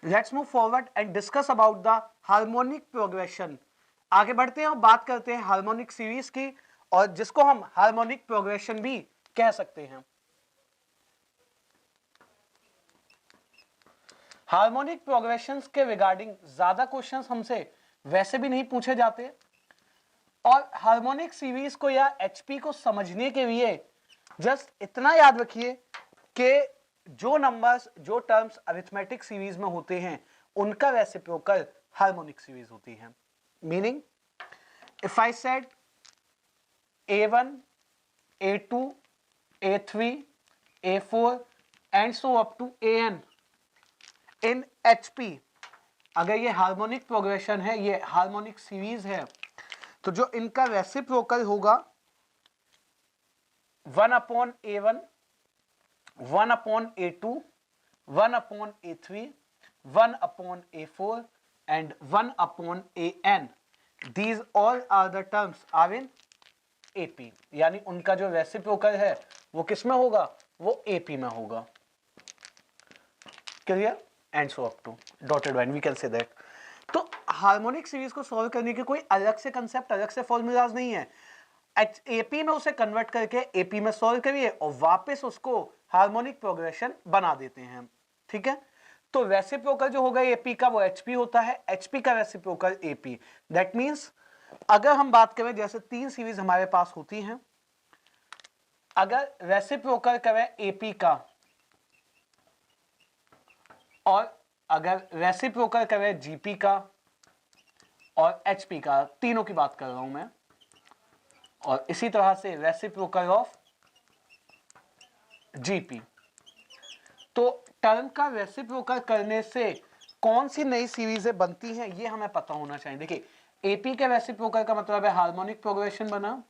Let's move forward and discuss about the harmonic progression. आगे बढ़ते हैं और बात करते हैं हार्मोनिक सीरीज की, और जिसको हम हार्मोनिक प्रोग्रेशन भी कह सकते हैं। हार्मोनिक प्रोग्रेशंस के रिगार्डिंग ज्यादा क्वेश्चंस हमसे वैसे भी नहीं पूछे जाते, और हार्मोनिक सीरीज को या एचपी को समझने के लिए जस्ट इतना याद रखिए कि जो नंबर्स, जो टर्म्स अरिथमेटिक सीरीज में होते हैं उनका रेसिप्रोकल हार्मोनिक सीरीज होती है। Meaning, if I said a1, a2, a3, a4 and so up to an in HP, अगर ये हार्मोनिक प्रोग्रेशन है, ये हार्मोनिक सीरीज है, तो जो इनका रेसिप्रोकल होगा 1/a1, 1/a2, 1/a3, 1/a4 and 1/an, these all are the terms are in AP, यानी उनका जो रेसिप्रोकल है वो किस में होगा, वो AP में होगा। Clear? And so up to dotted line, we can say that. तो हार्मोनिक सीरीज को सॉल्व करने के कोई अलग से कंसेप्ट, अलग से फॉर्मूलाज नहीं है। एपी में उसे कन्वर्ट करके एपी में सॉल्व करिए और वापस उसको हार्मोनिक प्रोग्रेशन बना देते हैं। ठीक है, तो रेसिप्रोकल जो होगा एपी का वो एचपी होता है, एचपी का रेसिप्रोकल एपी। दैट मींस अगर हम बात करें, जैसे 3 सीरीज हमारे पास होती हैं, अगर रेसिप्रोकल करें एपी का और अगर रेसिप्रोकल करें जीपी का और एचपी का, तीनों की बात कर रहा हूं मैं, और इसी तरह से रेसिप्रोकल ऑफ जीपी, तो टर्म का रेसिप्रोकल करने से कौन सी नई सीरीजें बनती हैं ये हमें पता होना चाहिए। देखिए, एपी के रेसिप्रोकल का मतलब है हार्मोनिक प्रोग्रेशन बना,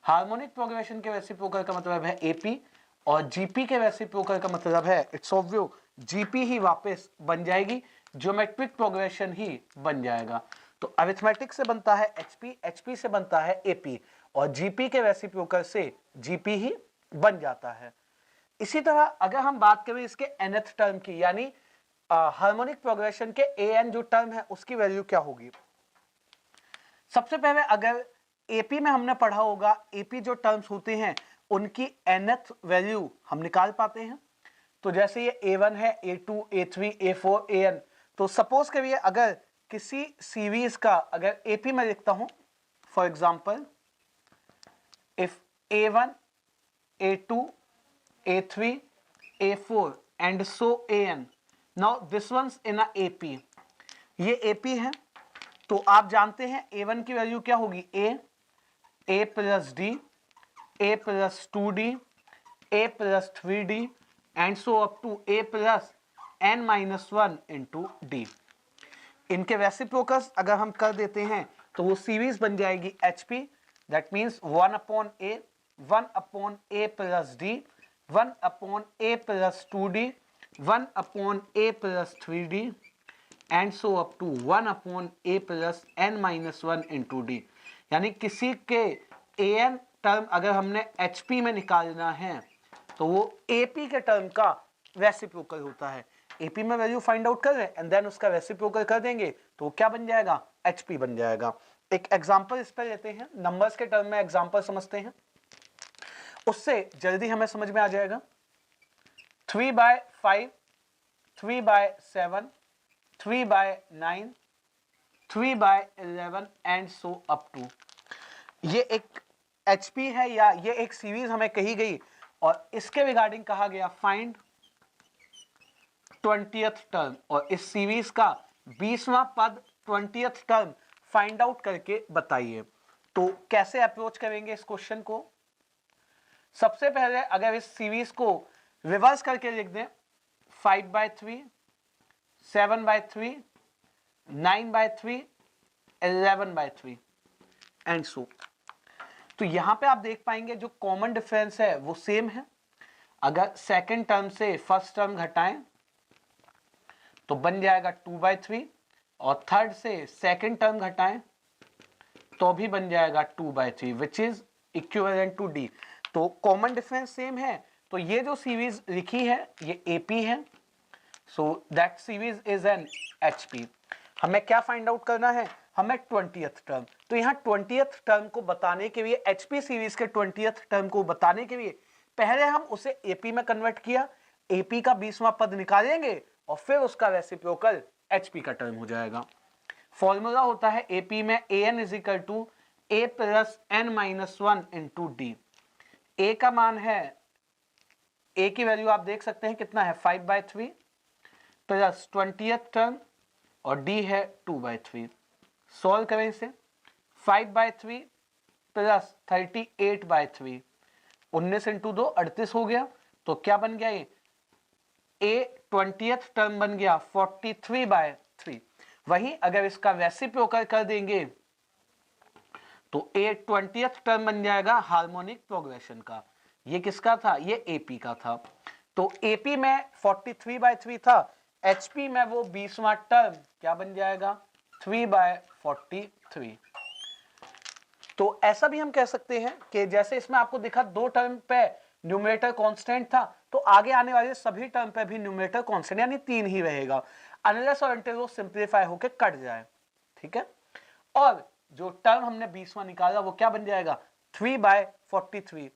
हार्मोनिक प्रोग्रेशन के रेसिप्रोकल का मतलब है एपी, और जीपी के रेसिप्रोकल का मतलब है इट्स ऑब्वियस जीपी ही वापस बन जाएगी, ज्योमेट्रिक प्रोग्रेशन ही बन जाएगा। तो अरिथमेटिक से बनता है एचपी, एचपी से बनता है एपी, और जीपी के रेसिप्रोकल से जीपी ही बन जाता है। इसी तरह अगर हम बात करें इसके nth टर्म की, यानी हार्मोनिक प्रोग्रेशन के an जो टर्म है उसकी वैल्यू क्या होगी। सबसे पहले अगर एपी में हमने पढ़ा होगा, एपी जो टर्म्स होते हैं उनकी nth वैल्यू हम निकाल पाते हैं। तो जैसे ये a1 है, a2, a3, a4, an, तो सपोज करिए अगर किसी सीरीज का अगर एपी में लिखता हूं, for example if a1, a2, a3, a4 and so an, now this one's in a AP, ये AP है, तो आप जानते हैं a1 की वैल्यू क्या होगी, a plus d, a plus 2d, a plus 3d and so up to a plus n-1 into d। इनके रेसिप्रोकल्स अगर हम कर देते हैं तो वो सीरीज बन जाएगी HP, that means 1/a, 1/a plus d, 1/a plus 2d, 1/a plus 3d and so up to 1/a plus n-1 into d। यानी किसी के an टर्म अगर हमने HP में निकालना है तो वो AP के टर्म का रेसिप्रोकल होता है। AP में वैल्यू फाइंड आउट कर रहे हैं एंड देन उसका रेसिप्रोकल कर देंगे तो क्या बन जाएगा, HP बन जाएगा। एक एग्जांपल इस पर लेते हैं, नंबर्स के टर्म में एग्जांपल समझते हैं, उससे जल्दी हमें समझ में आ जाएगा। 3/5, 3/7, 3/9, 3/11 एंड सो अप टू, ये एक HP है या ये एक सीरीज हमें कही गई और इसके रिगार्डिंग कहा गया फाइंड 20th टर्म, और इस सीरीज का 20वां पद 20th टर्म फाइंड आउट करके बताइए। तो कैसे अप्रोच करेंगे इस क्वेश्चन को, सबसे पहले अगर इस सीरीज को रिवर्स करके लिख दें 5/3, 7/3, 9/3, 11/3 एंड सो, तो यहां पे आप देख पाएंगे जो कॉमन डिफरेंस है वो सेम है। अगर सेकंड टर्म से फर्स्ट टर्म घटाएं तो बन जाएगा 2/3, और थर्ड से सेकंड टर्म घटाएं तो भी बन जाएगा 2/3 which is equivalent to D. तो कॉमन डिफरेंस सेम है, तो ये जो सीरीज लिखी है ये एपी है, so that series is an HP. हमें क्या फाइंड आउट करना है, हमें 20th टर्म। तो यहाँ 20th टर्म को बताने के लिए, एचपी सीरीज के 20th टर्म को बताने के लिए पहले हम उसे एपी में कन्वर्ट किया, एपी का 20वां पद निकालेंगे और फिर उसका रेसिप्रोकल एचपी का टर्म हो जाएगा। फॉर्मूला होता है एपी में an is equal to A plus N minus one into D. A का मान है, ए की वैल्यू आप देख सकते हैं कितना है 5/3 प्लस 20th टर्म और डी है 2/3। सॉल्व करें इसे, 5/3 प्लस 38/3, 19 इंटू 2 38 हो गया। तो क्या बन गया, ये ए 20th टर्म बन गया 43/3। वहीं अगर इसका रेसिप्रोकल कर देंगे तो ए 20th टर्म बन जाएगा हार्मोनिक प्रोग्रेशन का। ये किसका था, ये एपी का था। तो एपी में 43/3 था, एचपी में वो 20वां टर्म क्या बन जाएगा 3/43। तो ऐसा भी हम कह सकते हैं कि जैसे इसमें आपको दिखा दो टर्म पे न्यूमरेटर कांस्टेंट था, तो आगे आने वाले सभी टर्म पे भी न्यूमरेटर कांस्टेंट यानी 3 ही रहेगा, अनलेस और अनटिल वो सिंप्लीफाई होकर कट जाए। ठीक है, और जो टर्म हमने 20वां निकाला वो क्या बन जाएगा 3/43।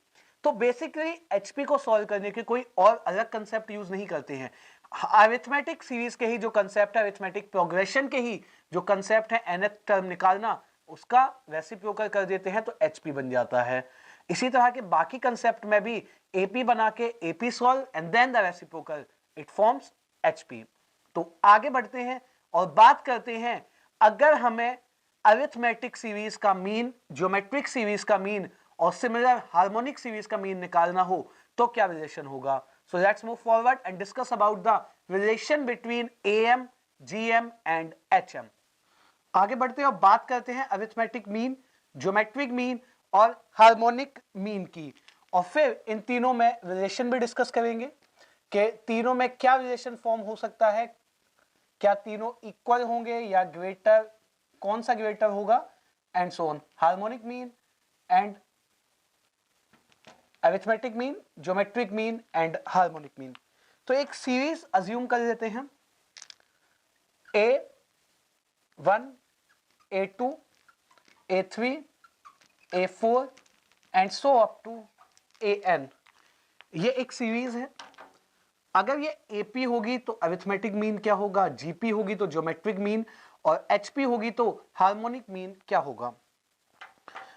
तो बेसिकली एचपी को सॉल्व करने के कोई और अलग कंसेप्ट यूज नहीं करते हैं। अरिथमेटिक सीरीज के ही जो कंसेप्ट है, अरिथमेटिक प्रोग्रेशन के ही जो कंसेप्ट है, nth टर्म निकालना, उसका रेसिप्रोकल कर देते हैं तो एचपी बन जाता है। इसी तरह के बाकी कंसेप्ट में भी एपी बना के AP solve and then the reciprocal, it forms HP. तो आगे बढ़ते हैं और बात करते हैं, अगर हमें अरिथमेटिक सीरीज का मीन, ज्योमेट्रिक सीरीज का मीन और सिमिलर हार्मोनिक सीरीज का मीन निकालना हो तो क्या रिलेशन होगा। सो let's move forward and discuss about the relation between am, GM and HM. आगे बढ़ते हैं और बात करते हैं अरिथमेटिक मीन, ज्योमेट्रिक मीन और हार्मोनिक मीन की, और फिर इन तीनों में रिलेशन भी डिस्कस करेंगे कि तीनों में क्या रिलेशन फॉर्म हो सकता है, क्या तीनों इक्वल होंगे या ग्रेटर, कौन सा ग्रेटर होगा, and so on. Harmonic mean and arithmetic mean, geometric mean and harmonic mean. तो एक सीरीज अज्यूम कर लेते हैं, A1, A2, A3, A4 and so up to AN। ये एक सीरीज है। अगर ये AP होगी तो अरिथमेटिक मीन क्या होगा, GP होगी तो ज्योमेट्रिक मीन, और HP होगी तो हार्मोनिक मीन क्या होगा।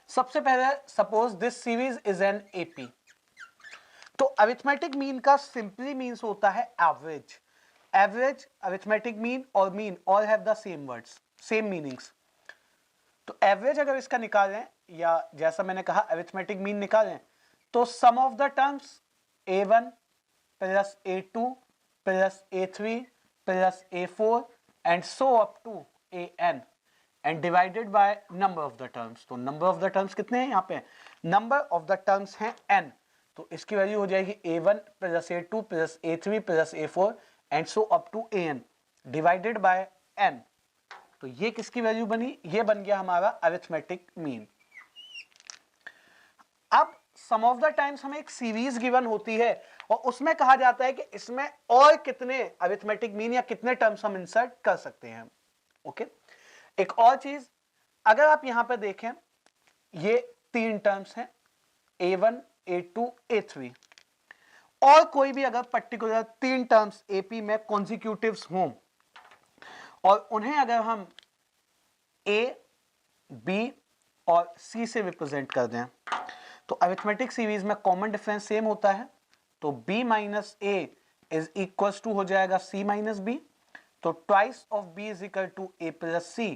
सबसे पहले suppose this series is an AP। तो अरिथमेटिक मीन का सिंपली मीन्स होता है एवरेज। एवरेज, अरिथमेटिक मीन और mean all have the same words, same meanings. तो एवरेज अगर इसका निकालें, या जैसा मैंने कहा अरिथमेटिक मीन निकालें, तो sum of the terms A1 plus A2 plus A3 plus A4 and so up to AN and divided by number of the terms. तो नंबर ऑफ द टर्म्स कितने हैं यहाँ पे, नंबर ऑफ द टर्म्स हैं n। तो इसकी value हो जाएगी A1 plus A2 plus A3 plus A4 and so up to AN divided by n। तो ये किसकी वैल्यू बनी, ये बन गया हमारा अरिथमेटिक मीन। अब सम ऑफ द टाइम्स हमें एक सीरीज गिवन होती है और उसमें कहा जाता है कि इसमें और कितने अरिथमेटिक मीन या कितने टर्म्स हम इंसर्ट कर सकते हैं। ओके, एक और चीज, अगर आप यहां पर देखें, ये 3 टर्म्स हैं A1, A2, A3, और कोई भी अगर पर्टिकुलर 3 टर्म्स AP में कॉन्जिक्यूटिव्स हों और उन्हें अगर हम A, B और C से रिप्रेजेंट कर दें, तो अरिथमेटिक सीरीज में कॉमन डिफरेंस सेम होता है। तो B minus A is equal to हो जाएगा C माइनस B। तो twice of B is equal to A plus C।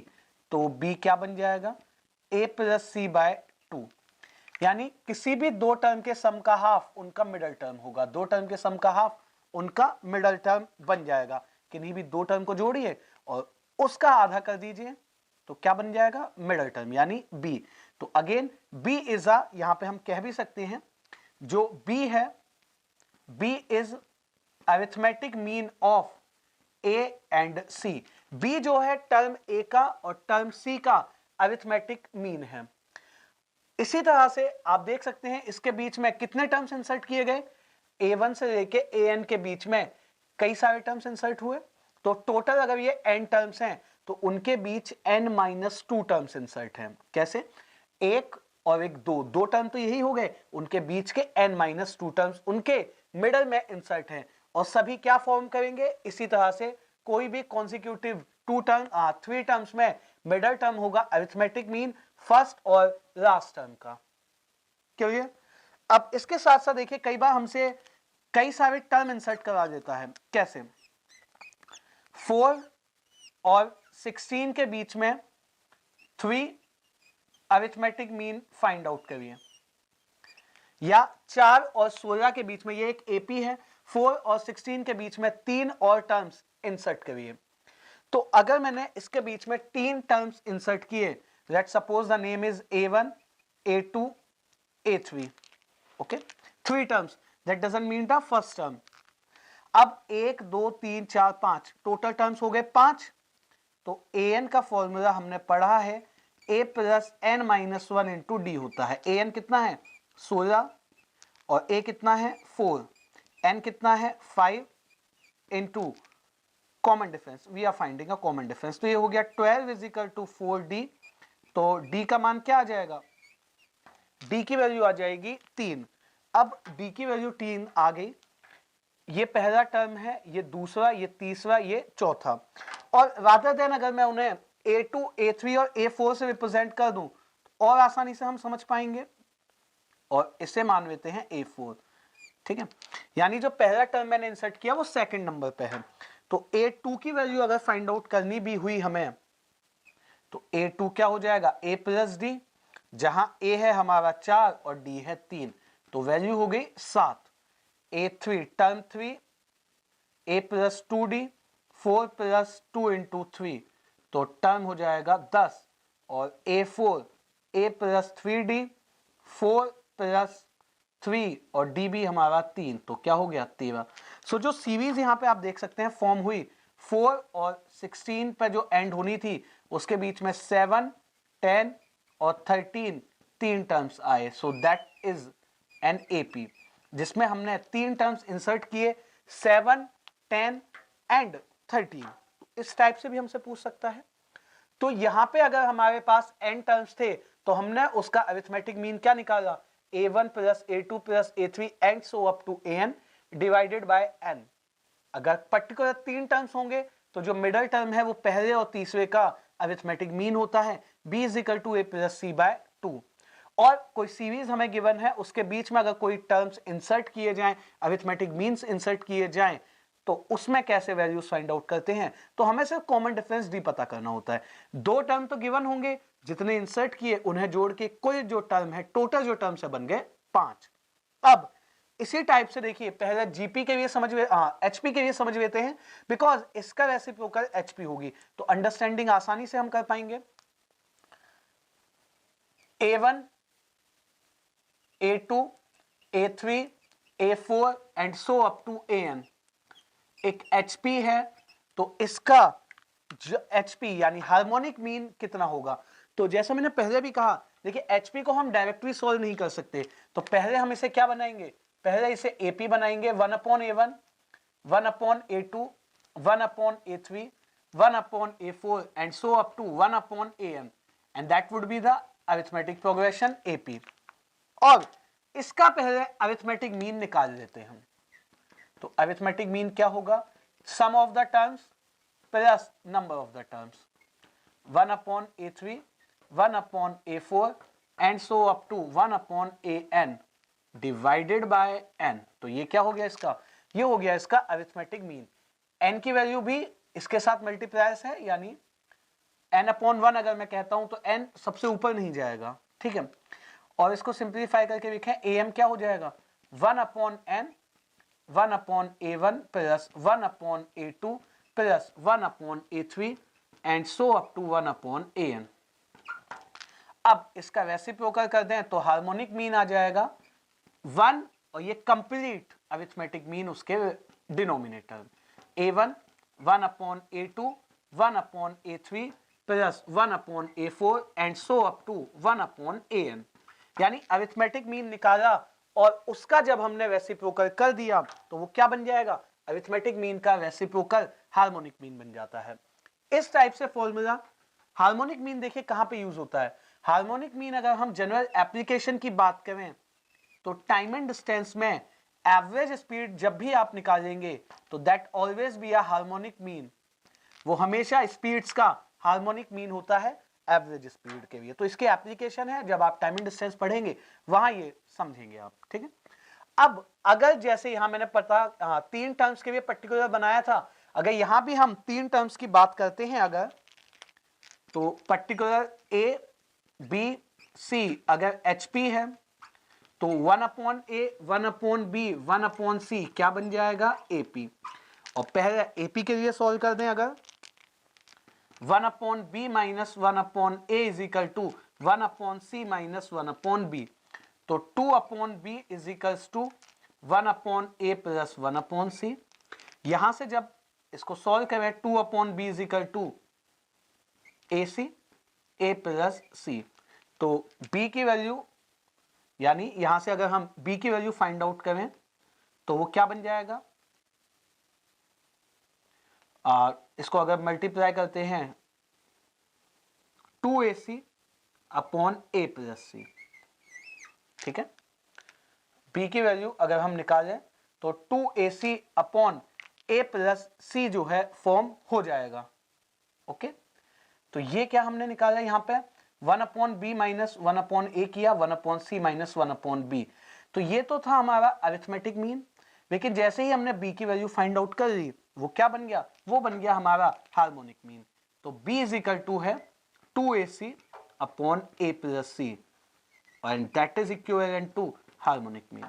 तो B क्या बन जाएगा A प्लस C बाय 2। यानी किसी भी दो टर्म के सम का हाफ उनका मिडल टर्म होगा, दो टर्म के सम का हाफ उनका मिडल टर्म बन जाएगा। किन्हीं भी दो टर्म को जोड़िए और उसका आधा कर दीजिए तो क्या बन जाएगा मिडल टर्म यानी B। तो अगेन B इज अ, यहां पे हम कह भी सकते हैं जो B है, B is arithmetic mean of A and C। B जो है टर्म A का और टर्म C का अरिथमेटिक मीन है। इसी तरह से आप देख सकते हैं इसके बीच में कितने टर्म्स इंसर्ट किए गए, A1 से लेके AN के बीच में कई सारे टर्म्स इंसर्ट हुए, तो टोटल अगर ये n टर्म्स हैं तो उनके बीच n-2 टर्म्स इंसर्ट हैं। कैसे? एक और एक दो टर्म तो यही हो गए, उनके बीच के n-2 टर्म्स उनके मिडल में इंसर्ट हैं, और सभी क्या फॉर्म करेंगे? इसी तरह से कोई भी कॉन्सिक्यूटिव 3 टर्म्स में मिडल टर्म होगा अरिथमेटिक मीन फर्स्ट और लास्ट टर्म का। क्लियर? अब इसके साथ साथ देखिए कई बार हमसे कई सारे टर्म इंसर्ट करा देता है। कैसे? 4 और 16 के बीच में 3 अरिथमेटिक मीन फाइंड आउट करिए, या 4 और 16 के बीच में, ये एक एपी है, 4 और 16 के बीच में 3 और टर्म्स इंसर्ट करिए। तो अगर मैंने इसके बीच में 3 टर्म्स इंसर्ट किए, let's suppose the name is A1, A2, A3, okay, 3 terms, that doesn't mean the first term. अब 1 2 3 4 5 टोटल टर्म्स हो गए 5। तो an का फॉर्मूला हमने पढ़ा है a plus n-1 into D होता है। an कितना है? 16, और a कितना है? 4, n कितना है? 5 into common difference, we are finding a common difference, तो ये हो गया 12 इज इक्वल टू 4d। तो d का मान क्या आ जाएगा? d की वैल्यू आ जाएगी 3। अब d की वैल्यू 3 आ गई, ये पहला टर्म है, ये दूसरा, ये तीसरा, ये चौथा, और रादर देन अगर मैं उन्हें A2, A3 और A4 से रिप्रेजेंट कर दूं और आसानी से हम समझ पाएंगे, और इसे मान लेते हैं A4, ठीक है। यानी जो पहला टर्म मैंने इंसर्ट किया वो सेकंड नंबर पे है। तो A2 की वैल्यू अगर फाइंड आउट करनी भी हुई हमें, तो A2 क्या हो जाएगा? A प्लस डी, जहां A है हमारा 4 और D है 3, तो वैल्यू हो गई 7। A3 term 3, A plus 2D, 4 plus 2 into 3, तो टर्म हो जाएगा 10, और A4 A plus 3D, 4 plus 3 और D भी हमारा 3, तो क्या हो गया? 13। सो जो सीरीज यहाँ पे आप देख सकते हैं फॉर्म हुई, 4 और 16 पे जो एंड होनी थी उसके बीच में 7, 10 और 13 3 टर्म्स आए। सो दैट इज एन एपी, जिसमें हमने 3 टर्म्स इंसर्ट किए, 7, 10 एंड 13। इस टाइप से भी हमसे पूछ सकता है। तो यहां पे अगर हमारे पास n टर्म्स थे तो हमने उसका अरिथमेटिक मीन क्या निकाला? A1 plus A2 plus A3 and so up to AN divided by n। अगर पर्टिकुलर 3 टर्म्स होंगे तो जो मिडल टर्म है वो पहले और तीसरे का अरिथमेटिक मीन होता है, b is equal to a plus c by 2। और कोई सीरीज हमें गिवन है, उसके बीच में अगर कोई टर्म्स इंसर्ट किए जाएं, अरिथमेटिक मीन्स इंसर्ट किए जाएं, तो उसमें कैसे वैल्यूज फाइंड आउट करते हैं? तो हमें सिर्फ कॉमन डिफरेंस डी पता करना होता है। 2 टर्म तो गिवन होंगे, जितने इंसर्ट किए उन्हें जोड़ के कुल जो टर्म है, टोटल जो टर्म से बन गए 5। अब इसी टाइप से देखिए, पहले जीपी के लिए समझ एचपी के लिए समझ लेते हैं, बिकॉज इसका रेसिप्रोकल एचपी होगी, तो अंडरस्टैंडिंग आसानी से हम कर पाएंगे। A1, A2, A3, A4 and so up to AN एक HP है, तो इसका HP यानी हार्मोनिक मीन कितना होगा? तो जैसा मैंने पहले भी कहा, देखिए HP को हम डायरेक्टली सॉल्व नहीं कर सकते, तो पहले हम इसे क्या बनाएंगे? पहले इसे AP बनाएंगे, 1/A1, 1/A2, 1/A3, 1/A4 and so up to 1/AN, and that would be the arithmetic progression AP। और इसका पहले अरिथमेटिक मीन निकाल लेते हैं हम। तो अरिथमेटिक मीन क्या होगा? Sum of the terms plus number of the terms, 1/A3, 1/A4 and so up to 1/AN divided by n। तो ये क्या हो गया इसका? ये हो गया इसका अरिथमेटिक मीन। n की वैल्यू भी इसके साथ मल्टीप्लायर्स है, यानी n/1 अगर मैं कहता हूं तो n सबसे ऊपर नहीं जाएगा, ठीक है। और इसको सिंप्लीफाई करके लिखें, am क्या हो जाएगा? 1/n, 1/A1 plus 1/A2 plus 1/A3 and so up to 1/AN। अब इसका रेसिप्रोकल कर दें तो हार्मोनिक मीन आ जाएगा 1, और ये कंप्लीट अरिथमेटिक मीन उसके denominator, A1 1/A2 1/A3 plus 1/A4 and so up to 1/AN। यानी अरिथमेटिक मीन निकाला और उसका जब हमने रेसिप्रोकल कर दिया तो वो क्या बन जाएगा? अरिथमेटिक मीन का रेसिप्रोकल हार्मोनिक मीन बन जाता है। इस टाइप से फॉर्मूला हार्मोनिक मीन देखिए कहां पे यूज होता है। हार्मोनिक मीन अगर हम जनरल एप्लीकेशन की बात करें तो टाइम एंड डिस्टेंस में एवरेज स्पीड जब भी आप निकालेंगे तो that always be a harmonic mean, वो हमेशा स्पीड्स का हार्मोनिक मीन होता है एवरेज स्पीड के लिए। तो इसके एप्लीकेशन है, जब आप टाइम एंड डिस्टेंस पढ़ेंगे वहां ये समझेंगे आप, ठीक है। अब अगर जैसे यहां मैंने तीन टर्म्स के लिए पर्टिकुलर बनाया था, अगर यहां भी हम तीन टर्म्स की बात करते हैं अगर, तो पर्टिकुलर ए बी सी अगर HP है तो 1/A 1/B 1/C क्या बन जाएगा AP। और पहले AP के लिए सॉल्व कर दें, अगर 1/B minus 1/A is equal to 1/C minus 1/B, तो 2/B is equals to 1/A plus 1/C। यहां से जब इसको सॉल्व करें 2/B is equal to AC A plus C, तो B की वैल्यू यानी यहां से अगर हम B की वैल्यू फाइंड आउट करें तो वो क्या बन जाएगा, इसको अगर मल्टीप्लाई करते हैं 2AC upon A plus C, ठीक है। B की वैल्यू अगर हम निकालें तो 2AC upon A plus C जो है फॉर्म हो जाएगा, ओके। तो ये क्या हमने निकाला यहां पे 1/B माइनस 1/A किया 1/C माइनस 1/B, तो ये तो था हमारा अरिथमेटिक मीन। लेकिन जैसे ही हमने B की वैल्यू फाइंड आउट कर ली वो क्या बन गया, वो बन गया हमारा हार्मोनिक मीन। तो B इज इक्वल टू है 2AC upon A plus C and that is equivalent to harmonic mean.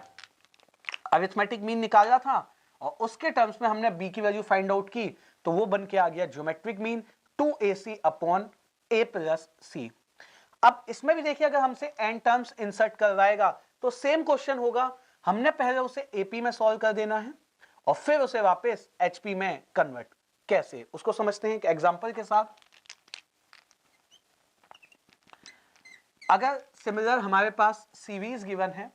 Arithmetic mean निकाला था और उसके टर्म्स में हमने B की वैल्यू फाइंड आउट की, तो वो बन के आ गया geometric mean 2AC upon A plus C। अब इसमें भी देखिए अगर हमसे n टर्म्स इंसर्ट करवाएगा तो सेम क्वेश्चन होगा, हमने पहले उसे AP में सॉल्व कर देना है और फिर उसे वापस HP में कन्वर्ट, कैसे उसको समझते हैं एक एग्जांपल के साथ। अगर सिमिलर हमारे पास सीरीज गिवन है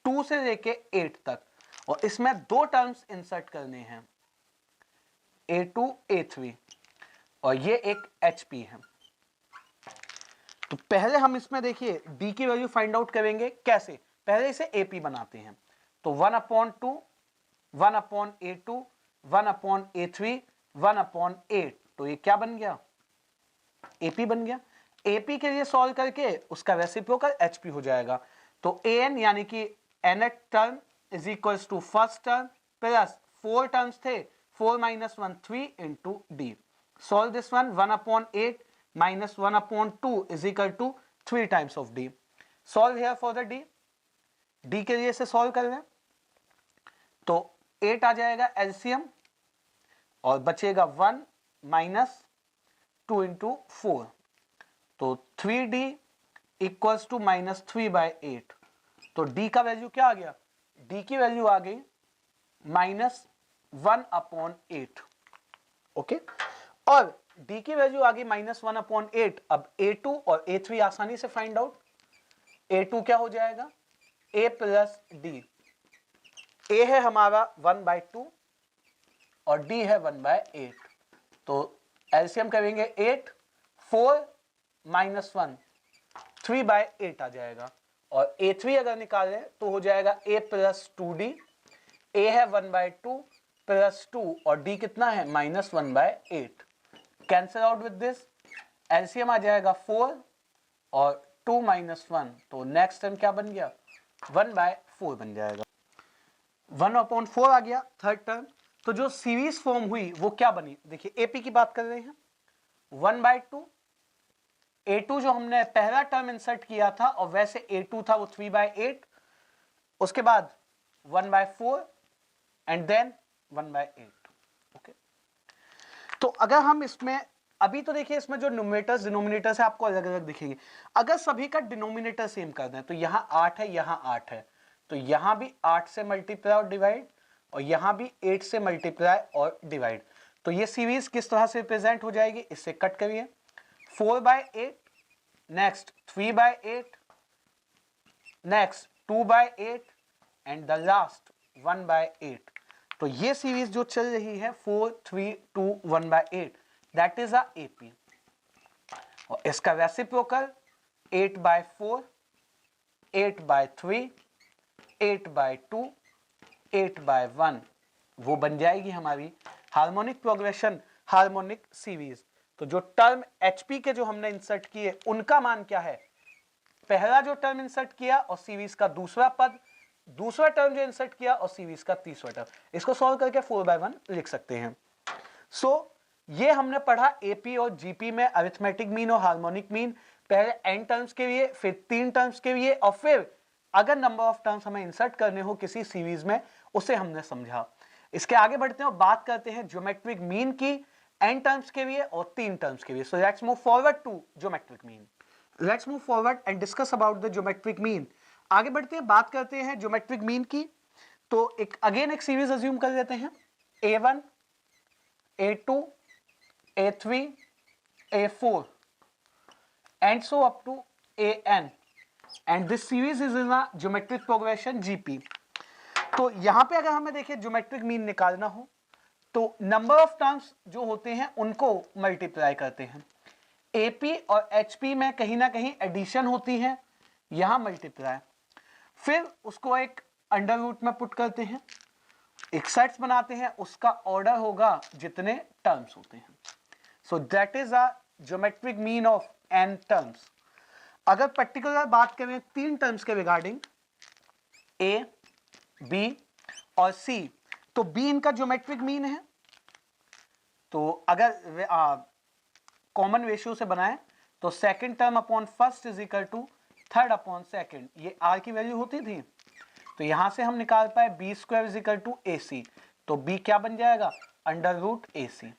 2 से लेके 8 तक और इसमें दो टर्म्स इंसर्ट करने हैं A2 A3 और ये एक HP है, तो पहले हम इसमें देखिए D की वैल्यू फाइंड आउट करेंगे कैसे, पहले इसे AP बनाते हैं। तो 1/2 1/A2 1/A3 1/8, तो ये क्या बन गया AP बन गया। AP के लिए सॉल्व करके उसका रेसिप्रोकल HP हो जाएगा, तो AN यानी कि nth term is equals to first term plus 4 terms थे 4 minus 1 3 into D। Solve this one 1/8 minus 1/2 is equal to 3 times of D. Solve here for the D. D के लिए इसे solve कर लें तो 8 आ जाएगा LCM और बचेगा 1 माइनस 2 इंटू 4, तो 3D इक्वल्स टू माइनस 3/8, तो D का वैल्यू क्या आ गया, D की वैल्यू आ गई माइनस 1/8, ओके। और D की वैल्यू आ गई माइनस 1/8। अब A2 और A3 आसानी से फाइंड आउट, A2 क्या हो जाएगा A प्लस D, A है हमारा 1/2 और D है 1/8, तो एलसीएम करेंगे 8 4 माइनस 1 3/8 आ जाएगा, और A3 अगर निकालें तो हो जाएगा A प्लस 2D, A है 1/2 प्लस 2 और D कितना है minus 1/8। Cancel out with this, LCM आ जाएगा 4 और 2 माइनस 1, तो नेक्स्ट टर्म क्या बन गया 1/4 बन जाएगा। 1/4 आ गया थर्ड टर्म। तो जो सीरीज फॉर्म हुई वो क्या बनी, देखिए एपी की बात कर रहे हैं 1/2, A2 जो हमने पहला टर्म इंसर्ट किया था और वैसे A2 था वो 3/8, उसके बाद 1/4 एंड देन 1/8, ओके। तो अगर हम इसमें अभी तो देखिए इसमें जो न्यूमरेटर्स डिनोमिनेटर्स है आपको अलग अलग दिखेंगे, अगर सभी का डिनोमिनेटर सेम कर दें तो यहां 8 है यहां 8 है, तो यहां भी 8 से मल्टीप्लाई और डिवाइड और यहां भी 8 से मल्टीप्लाई और डिवाइड, तो ये सीरीज किस तरह से रिप्रेजेंट हो जाएगी, इससे कट करिए 4/8, next 3/8, next 2/8 and the last 1/8। तो ये सीरीज जो चल रही है 4 3 2 1/8 दैट इज अ एपी, और इसका रेसिप्रोकल 8/4 8/3 8/2 8/1 वो बन जाएगी हमारी हार्मोनिक प्रोग्रेशन हार्मोनिक सीरीज। तो जो टर्म HP के जो हमने इंसर्ट किए उनका मान क्या है, पहला जो टर्म इंसर्ट किया और सीरीज का दूसरा पद, दूसरा टर्म जो इंसर्ट किया और सीरीज का तीसरा टर्म, इसको सॉल्व करके 4/1 लिख सकते हैं। सो ये हमने पढ़ा एपी और जीपी में अरिथमेटिक मीन और हार्मोनिक मीन, पहले n टर्म्स के लिए, फिर 3 टर्म्स के लिए, और फिर अगर नंबर ऑफ टर्म्स हमें इंसर्ट करने हो किसी सीरीज में उसे हमने समझा। इसके आगे बढ़ते हैं और बात करते हैं ज्योमेट्रिक मीन की n टर्म्स के लिए और 3 टर्म्स के लिए। So let's move forward to geometric mean, let's move forward and discuss about the geometric mean. आगे बढ़ते हैं, बात करते हैं ज्योमेट्रिक मीन की। तो एक सीरीज अज्यूम कर लेते हैं, A1 A2 A3 A4 and so up to AN, and this series is in a geometric progression GP। तो यहां पे अगर हमें देखिए ज्योमेट्रिक मीन निकालना हो तो नंबर ऑफ टर्म्स जो होते हैं उनको मल्टीप्लाई करते हैं। एपी और एचपी में कहीं ना कहीं एडिशन होती है, यहां मल्टीप्लाई, फिर उसको एक अंडर रूट में पुट करते हैं, एक सेट्स बनाते हैं, उसका ऑर्डर होगा जितने टर्म्स होते हैं। So that is a geometric mean of n terms. अगर पर्टिकुलर बात करें 3 टर्म्स के रिगार्डिंग A, B और C, तो B इनका ज्योमेट्रिक मीन है। तो अगर कॉमन रेशियो से बनाए तो second term upon first is equal to third upon second, ये R की वैल्यू होती थी, तो यहां से हम निकाल पाए B² is equal to AC, तो B क्या बन जाएगा, अंडर रूट AC।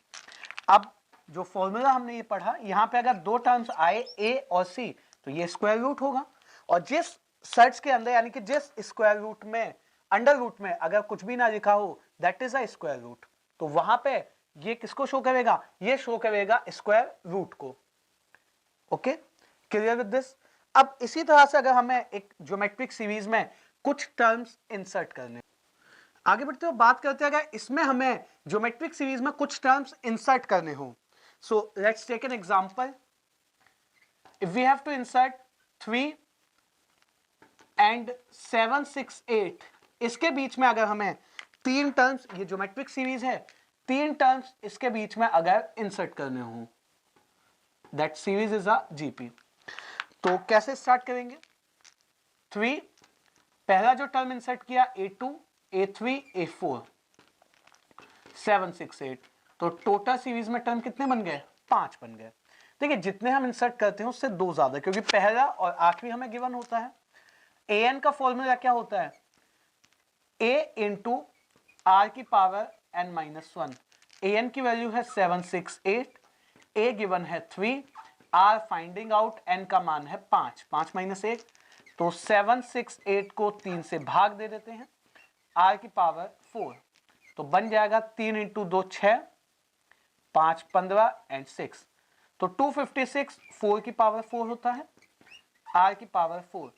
अब जो फॉर्मूला हमने ये पढ़ा, यहां पे अगर 2 टर्म्स आए A और C तो ये स्क्वायर रूट होगा, और जिस सेट्स के अंदर यानी कि जिस स्क्वायर रूट में, अंडर रूट में अगर कुछ भी ना लिखा हो that is a square root, तो वहां पे ये किसको शो करेगा, ये शो करेगा स्क्वायर रूट को। Okay, clear with this. अब इसी तरह से अगर हमें एक ज्योमेट्रिक सीरीज में कुछ टर्म्स इंसर्ट करने, आगे बढ़ते हो बात करते हैं अगर इसमें हमें ज्योमेट्रिक सीरीज में कुछ टर्म्स इंसर्ट करने हो। So let's take an example, if we have to insert 3 and 7 6 8, इसके बीच में अगर हमें 3 टर्म्स, ये ज्योमेट्रिक सीरीज है, 3 टर्म्स इसके बीच में अगर इंसर्ट करने हो, that series is a GP. तो कैसे स्टार्ट करेंगे, 3 पहला जो टर्म इंसर्ट किया A2 A3 A4 7 6 8, तो टोटल सीरीज में टर्म कितने बन गए, 5 बन गए। देखिए जितने हम इंसर्ट करते हैं उससे 2 ज्यादा, क्योंकि पहला और आखिरी हमें गिवन होता है। an का फॉर्मूला क्या होता है, a इंटू r की पावर n-1, an की वैल्यू है 7 6 8, a गिवन है 3, r फाइंडिंग आउट, n का मान है 5, 5 - 1, तो 7 6 8 को 3 से भाग दे देते हैं, r की पावर 4, तो बन जाएगा 3 इंटू 2 6, 5 15 एंड 6, तो 256, 4 की पावर 4 होता है, r की पावर 4।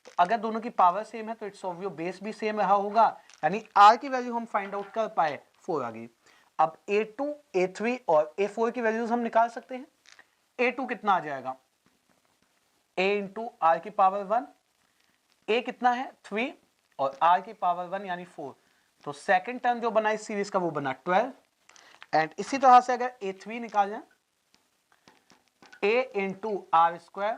तो अगर दोनों की पावर सेम है तो इट्स ऑब्वियस बेस भी सेम रहा होगा, यानी r की वैल्यू हम फाइंड आउट कर पाए, 4 आ गई। अब A2 A3 और A4 की वैल्यूज हम निकाल सकते हैं। A2 कितना आ जाएगा, a इंटू r की पावर 1, a कितना है 3 और r की पावर 1 यानी 4, तो सेकंड टर्म जो बना इस सीरीज का वो बना 12। एंड इसी तरह से अगर A3 निकाल जाए, a इंटू r स्क्वायर,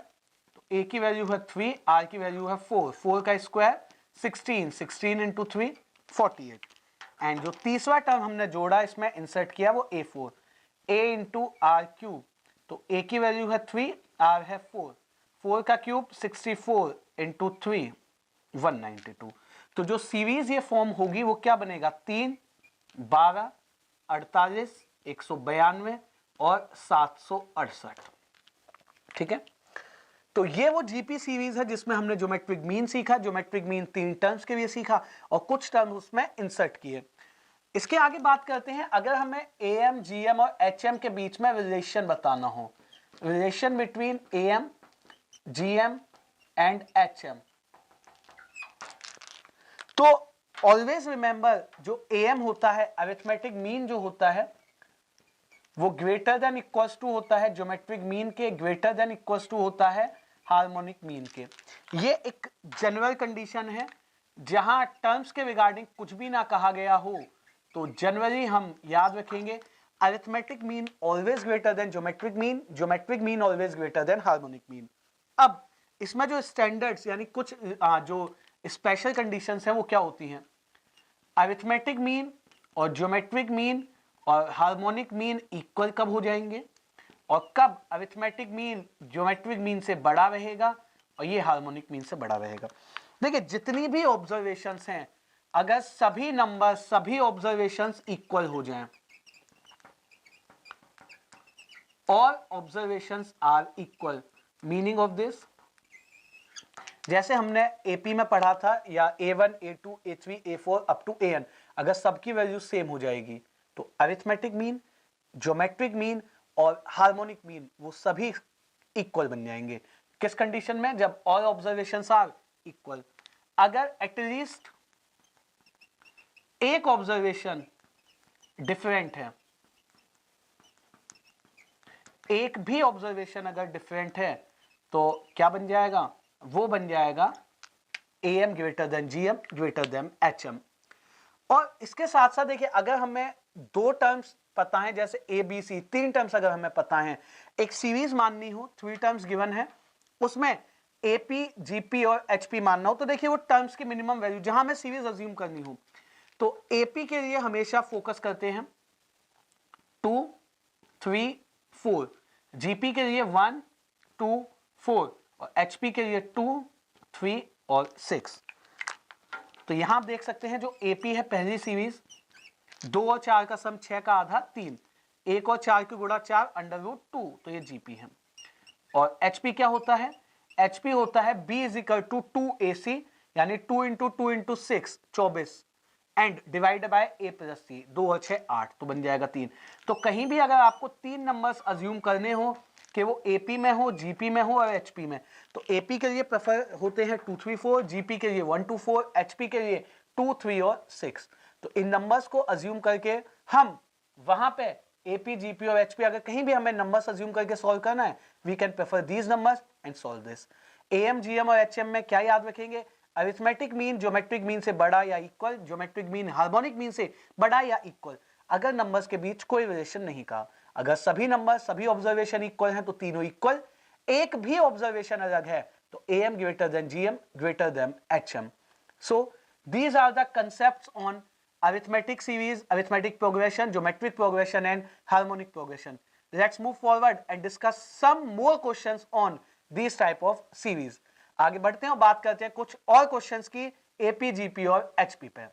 तो a की वैल्यू है 3, r की वैल्यू है 4, 4 का स्क्वायर 16, 16 इंटू 3 48, एंड जो तीसरा टर्म हमने जोड़ा इसमें इंसर्ट किया वो A4, a into r cube, तो a की वैल्यू है 3, r है 4, 4 का क्यूब 64 इंटू 3 192। तो जो सीरीज ये फॉर्म होगी वो क्या बनेगा, 3 12 48 192 और 768। ठीक है, तो ये वो जीपी सीरीज है जिसमें हमने ज्योमेट्रिक मीन सीखा, ज्योमेट्रिक मीन 3 टर्म्स के लिए सीखा और कुछ टर्म उसमें इंसर्ट किए। इसके आगे बात करते हैं, अगर हमें एएम जीएम और एचएम के बीच में रिलेशन बताना हो, relation between am GM and HM, तो ऑलवेज रिमेंबर जो AM होता है, अरिथमेटिक मीन जो होता है वो ग्रेटर देन इक्वल्स टू होता है ज्योमेट्रिक मीन के, ग्रेटर देन इक्वल्स टू होता है हार्मोनिक मीन के। ये एक जनरल कंडीशन है, जहां टर्म्स के रिगार्डिंग कुछ भी ना कहा गया हो तो जनरली हम याद रखेंगे arithmetic mean always greater than geometric mean, geometric mean always greater than harmonic mean. अब इसमें जो स्टैंडर्ड्स यानी कुछ जो स्पेशल कंडीशंस हैं वो क्या होती हैं? अरिथमेटिक मीन और ज्योमेट्रिक मीन और हार्मोनिक मीन इक्वल कब हो जाएंगे, और कब अरिथमेटिक मीन ज्योमेट्रिक मीन से बड़ा रहेगा और ये हार्मोनिक मीन से बड़ा रहेगा। देखिए जितनी भी ऑब्जर्वेशंस हैं, अगर सभी नंबर सभी ऑब्जर्वेशंस इक्वल हो जाएं, all observations are equal, meaning of this, जैसे हमने एपी में पढ़ा था, या A1 A2 A3 A4 up to AN, अगर सबकी वैल्यू सेम हो जाएगी तो अरिथमेटिक मीन, ज्योमेट्रिक मीन और हार्मोनिक मीन वो सभी इक्वल बन जाएंगे। किस कंडीशन में? जब ऑल ऑब्जर्वेशंस आर इक्वल। अगर एटलीस्ट एक ऑब्जर्वेशन डिफरेंट है, एक भी ऑब्जर्वेशन अगर डिफरेंट है तो क्या बन जाएगा? वो बन जाएगा AM greater than GM greater than HM। और इसके साथ साथ देखिए अगर हमें दो टर्म्स पता है, जैसे ABC, तीन टर्म्स अगर हमें पता है, एक सीरीज माननी हो, 3 टर्म्स गिवन है, उसमें AP, GP और HP मानना हो, तो देखिए वो टर्म्स की मिनिमम वैल्यू जहां हमें सीरीज अज्यूम करनी हो तो AP के लिए हमेशा फोकस करते हैं 2, 3, 4, GP के लिए 1, 2, 4 और HP के लिए 2, 3 और 6। तो यहां आप देख सकते हैं जो AP है पहली सीरीज, 2 और 4 का सम 6 का आधा 3, 1 और 4 की गुणा 4 √2, तो ये GP है। और HP क्या होता है? HP होता है B = 2AC, यानी 2 × 2 × 6 24 and divide by A + C, 2 और 6 8, तो बन जाएगा 3। तो कहीं भी अगर आपको तीन नंबर्स अज्यूम करने हो कि वो AP में हो, GP में हो और HP में, तो AP के लिए प्रेफर होते हैं 2, 3, 4, GP के लिए 1, 2, 4, HP के लिए 2, 3 और 6। तो इन नंबर्स को अज्यूम करके हम वहां पे AP, GP और HP अगर कहीं भी हमें नंबर्स अज्यूम करके सॉल्व करना है, we can prefer these numbers and solve this. AM, GM और HM में क्या याद रखेंगे? अरिथमेटिक मीन ज्योमेट्रिक मीन से बड़ा या equal, geometric mean harmonic mean से बड़ा या इक्वल, अगर नंबर्स के बीच कोई रिलेशन नहीं कहा। अगर सभी नंबर सभी ऑब्जर्वेशन इक्वल हैं तो तीनों इक्वल, एक भी ऑब्जर्वेशन अलग है तो AM greater than GM greater than HM। So these are the concepts on arithmetic series, arithmetic progression, geometric progression and harmonic progression. Let's move forward and discuss some more questions on these type of series. आगे बढ़ते हैं और बात करते हैं कुछ और questions की AP, GP और HP पे।